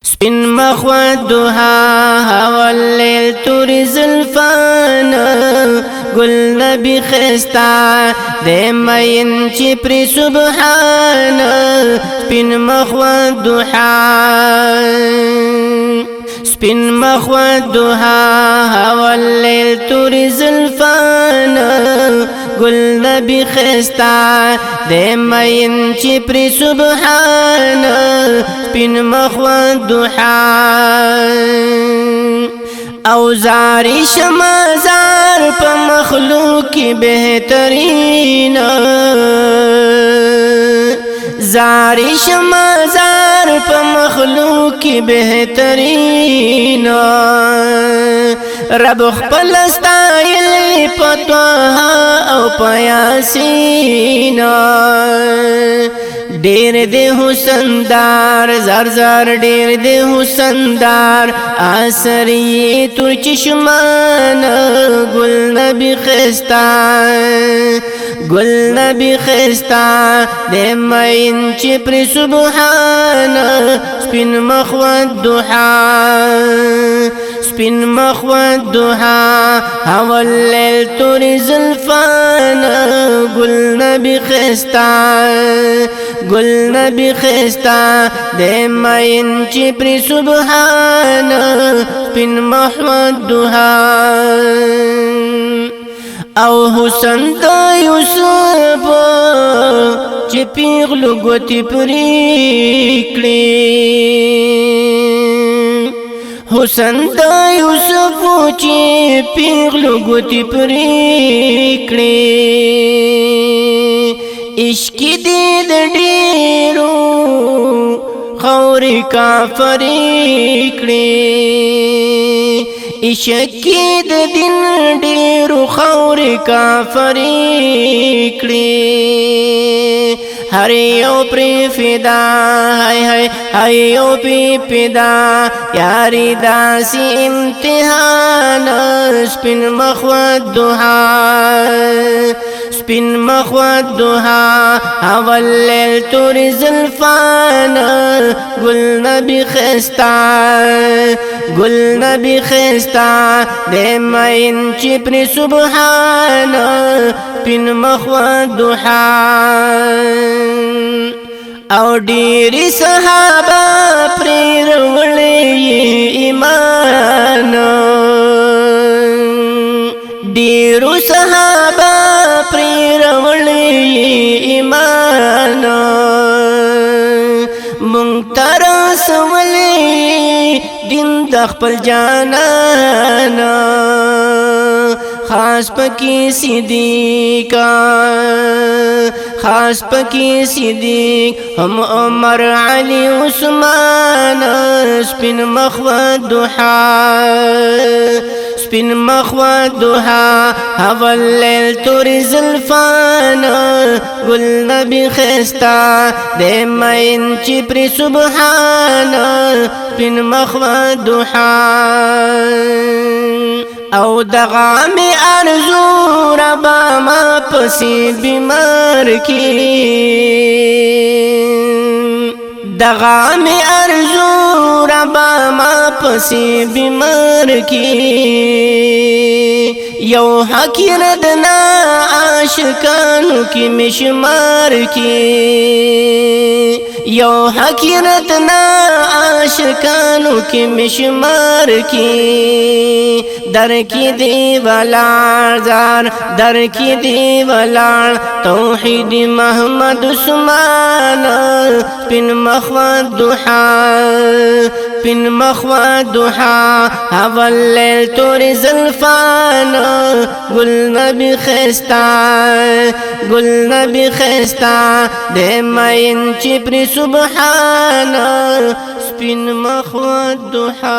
سپین مخ و دوها واللیل توری زلفانا گل نبی خستا دے مین چی پری سبحانا سپین مخ و دوها سپین مخ و دوها واللیل توری زلفانا گل نبی خستا دے مین چی پری سبحانا سپین مخ و دوها او زاری شمازار پا مخلوق کی بہترین زاری شمازار پا مخلوق کی بہترین رب خپل استایل پا طه او پا یاسین ډیر دے حسن دار زر زر ډیر دے حسن دار آسری تر چشمان گل نبی خستا گل نبی خستا دے مین چی پر سبحان سپین مخ و دوحا سپین مخ و دوحا واللیل توری زلفانا گل نبی خستا گل نبی خستا دے مین چی پر سبحان سپین مخ و دوحا او حسن دا یوسف چی پیغلو گوتی پریکلی حسن دا یوسف چی پیغلو گوتی پریکلی عشقی دید ڈیرو خوری کافری کڑی عشقی دین ڈیرو خوری کافری کڑی ہر یو پری فدا ہر یو پی فدا یاری داسی امتحان سپین مخ و دوحا سپین مخ و دوحا واللیل توری زلفانا گل نبی خستا گل نبی خستا دے مین چی پری سبحانا سپین مخ و دوحا او ڈیری صحابہ پری روڑی ایمان ڈیرو صحابہ پری روڑی ایمان منترس ولی دین دخپل جانانا خاص پکی صدیقہ خاص پکی صدیق ہم عمر علی عثمان سپین مخ و دوحا سپین مخ و دوحا واللیل توری زلفانا گل نبی خستا دے مین چی پری سبحانا سپین مخ و دوحا او دغام ارزو ربا ما پسی بیمار کی دغام ارزو ربا ما پسی بیمار کی یو حقیرت نا عاشقانو کی مشمار کی یو حقیرت نا عاشقانو کی مشمار کی در کی دی ولار زار در کی دی ولار توحید محمد عثمان سپین مخ و دوحا سپین مخ و دوحا واللیل توری زلفانا گل نبی خستا گل نبی خستا دے مین چی پری سبحانا سپین مخ و دوحا